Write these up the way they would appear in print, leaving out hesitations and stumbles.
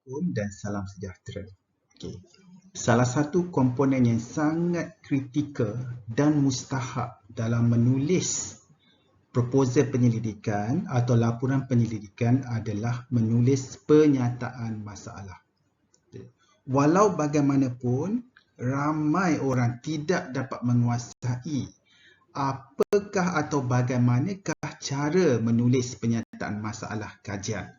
Assalamualaikum dan salam sejahtera. Okey. Salah satu komponen yang sangat kritikal dan mustahak dalam menulis proposal penyelidikan atau laporan penyelidikan adalah menulis pernyataan masalah. Walau bagaimanapun, ramai orang tidak dapat menguasai apakah atau bagaimanakah cara menulis pernyataan masalah kajian.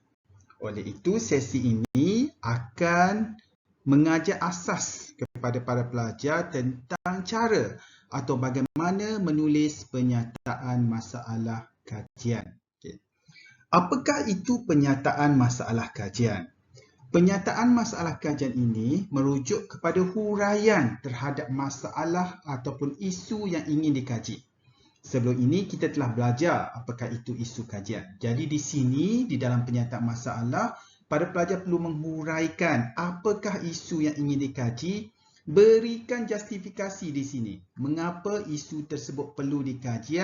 Oleh itu, sesi ini akan mengajar asas kepada para pelajar tentang cara atau bagaimana menulis pernyataan masalah kajian. Okay. Apakah itu pernyataan masalah kajian? Pernyataan masalah kajian ini merujuk kepada huraian terhadap masalah ataupun isu yang ingin dikaji. Sebelum ini kita telah belajar apakah itu isu kajian. Jadi di sini di dalam pernyataan masalah, para pelajar perlu menghuraikan apakah isu yang ingin dikaji, berikan justifikasi di sini mengapa isu tersebut perlu dikaji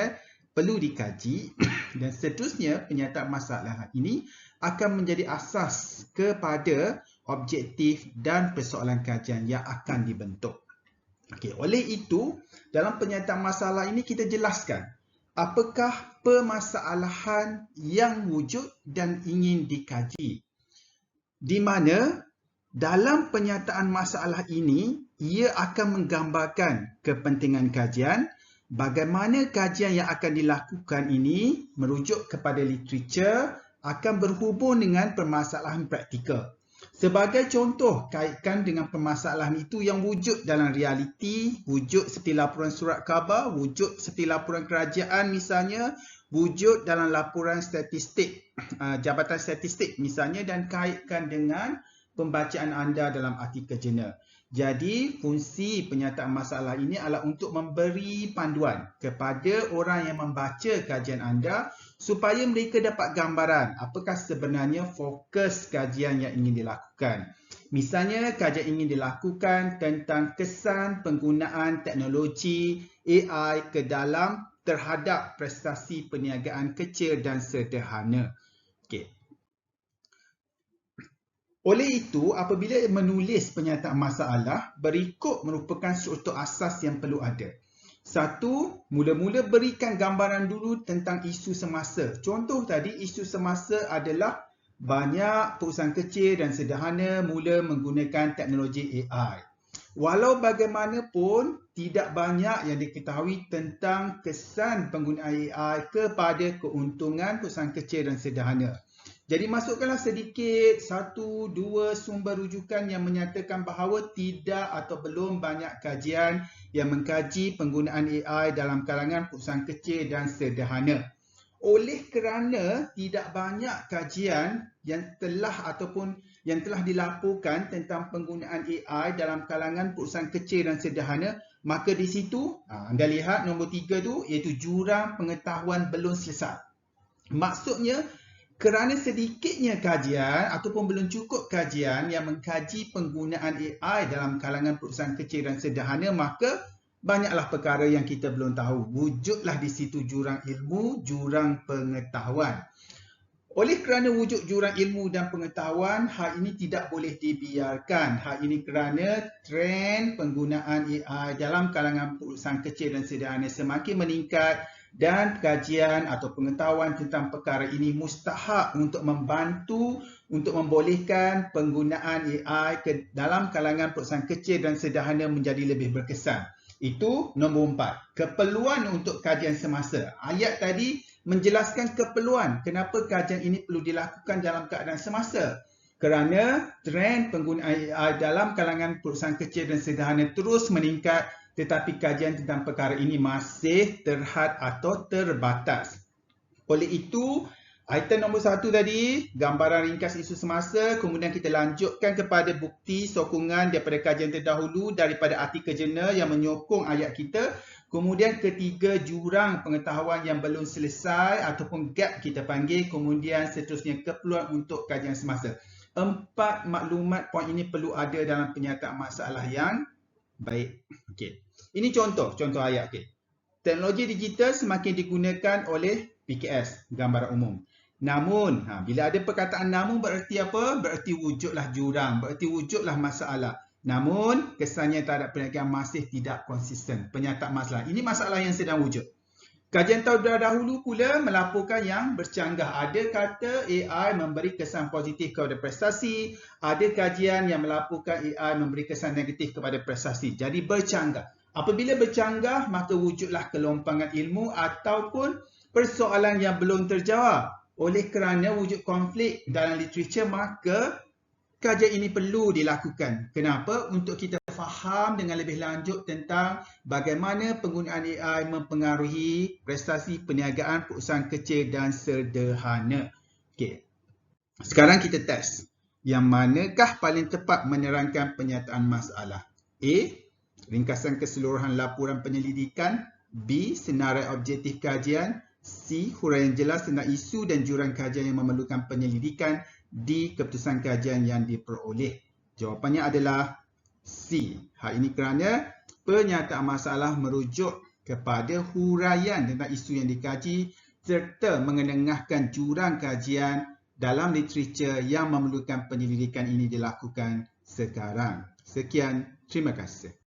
dan seterusnya pernyataan masalah ini akan menjadi asas kepada objektif dan persoalan kajian yang akan dibentuk. Okey, oleh itu, dalam pernyataan masalah ini kita jelaskan apakah permasalahan yang wujud dan ingin dikaji. Di mana dalam pernyataan masalah ini, ia akan menggambarkan kepentingan kajian, bagaimana kajian yang akan dilakukan ini merujuk kepada literature akan berhubung dengan permasalahan praktikal. Sebagai contoh, kaitkan dengan permasalahan itu yang wujud dalam realiti, wujud seperti laporan surat khabar, wujud seperti laporan kerajaan misalnya, wujud dalam laporan statistik, Jabatan Statistik misalnya, dan kaitkan dengan pembacaan anda dalam artikel jurnal. Jadi, fungsi pernyataan masalah ini adalah untuk memberi panduan kepada orang yang membaca kajian anda supaya mereka dapat gambaran apakah sebenarnya fokus kajian yang ingin dilakukan. Misalnya, kajian ingin dilakukan tentang kesan penggunaan teknologi AI ke dalam terhadap prestasi perniagaan kecil dan sederhana. Okey. Oleh itu, apabila menulis pernyataan masalah, berikut merupakan struktur asas yang perlu ada. Satu, mula-mula berikan gambaran dulu tentang isu semasa. Contoh tadi, isu semasa adalah banyak perusahaan kecil dan sederhana mula menggunakan teknologi AI. Walau bagaimanapun, tidak banyak yang diketahui tentang kesan penggunaan AI kepada keuntungan perusahaan kecil dan sederhana. Jadi masukkanlah sedikit, 1-2 sumber rujukan yang menyatakan bahawa tidak atau belum banyak kajian yang mengkaji penggunaan AI dalam kalangan perusahaan kecil dan sederhana. Oleh kerana tidak banyak kajian yang telah dilaporkan tentang penggunaan AI dalam kalangan perusahaan kecil dan sederhana, maka di situ anda lihat nombor 3 tu iaitu jurang pengetahuan belum selesai. Maksudnya kerana sedikitnya kajian ataupun belum cukup kajian yang mengkaji penggunaan AI dalam kalangan perusahaan kecil dan sederhana, maka banyaklah perkara yang kita belum tahu. Wujudlah di situ jurang ilmu, jurang pengetahuan. Oleh kerana wujud jurang ilmu dan pengetahuan, hal ini tidak boleh dibiarkan. Hal ini kerana trend penggunaan AI dalam kalangan perusahaan kecil dan sederhana semakin meningkat dan kajian atau pengetahuan tentang perkara ini mustahak untuk membantu untuk membolehkan penggunaan AI ke dalam kalangan perusahaan kecil dan sederhana menjadi lebih berkesan. Itu nombor 4. Keperluan untuk kajian semasa. Ayat tadi menjelaskan keperluan kenapa kajian ini perlu dilakukan dalam keadaan semasa. Kerana trend penggunaan AI dalam kalangan perusahaan kecil dan sederhana terus meningkat, tetapi kajian tentang perkara ini masih terhad atau terbatas. Oleh itu, item nombor 1 tadi, gambaran ringkas isu semasa, kemudian kita lanjutkan kepada bukti sokongan daripada kajian terdahulu daripada artikel jurnal yang menyokong ayat kita. Kemudian ketiga, jurang pengetahuan yang belum selesai ataupun gap kita panggil. Kemudian seterusnya, keperluan untuk kajian semasa. 4 maklumat poin ini perlu ada dalam pernyataan masalah yang baik. Okey. Ini contoh ayat. Okey. Teknologi digital semakin digunakan oleh PKS, gambaran umum. Namun, bila ada perkataan namun bererti apa? Bererti wujudlah jurang, bererti wujudlah masalah. Namun, kesannya terhadap perniagaan masih tidak konsisten. Penyataan masalah. Ini masalah yang sedang wujud. Kajian terdahulu pula melaporkan yang bercanggah. Ada kata AI memberi kesan positif kepada prestasi, ada kajian yang melaporkan AI memberi kesan negatif kepada prestasi. Jadi bercanggah. Apabila bercanggah, maka wujudlah kelompangan ilmu ataupun persoalan yang belum terjawab. Oleh kerana wujud konflik dalam literatur, maka kajian ini perlu dilakukan. Kenapa? Untuk kita faham dengan lebih lanjut tentang bagaimana penggunaan AI mempengaruhi prestasi perniagaan perusahaan kecil dan sederhana. Okey. Sekarang kita test. Yang manakah paling tepat menerangkan penyataan masalah? A. Ringkasan keseluruhan laporan penyelidikan. B. Senarai objektif kajian. C. Huraian jelas tentang isu dan jurang kajian yang memerlukan penyelidikan. D. Keputusan kajian yang diperoleh. Jawapannya adalah C. Hal ini kerana penyataan masalah merujuk kepada huraian tentang isu yang dikaji serta mengenengahkan jurang kajian dalam literatur yang memerlukan penyelidikan ini dilakukan sekarang. Sekian, terima kasih.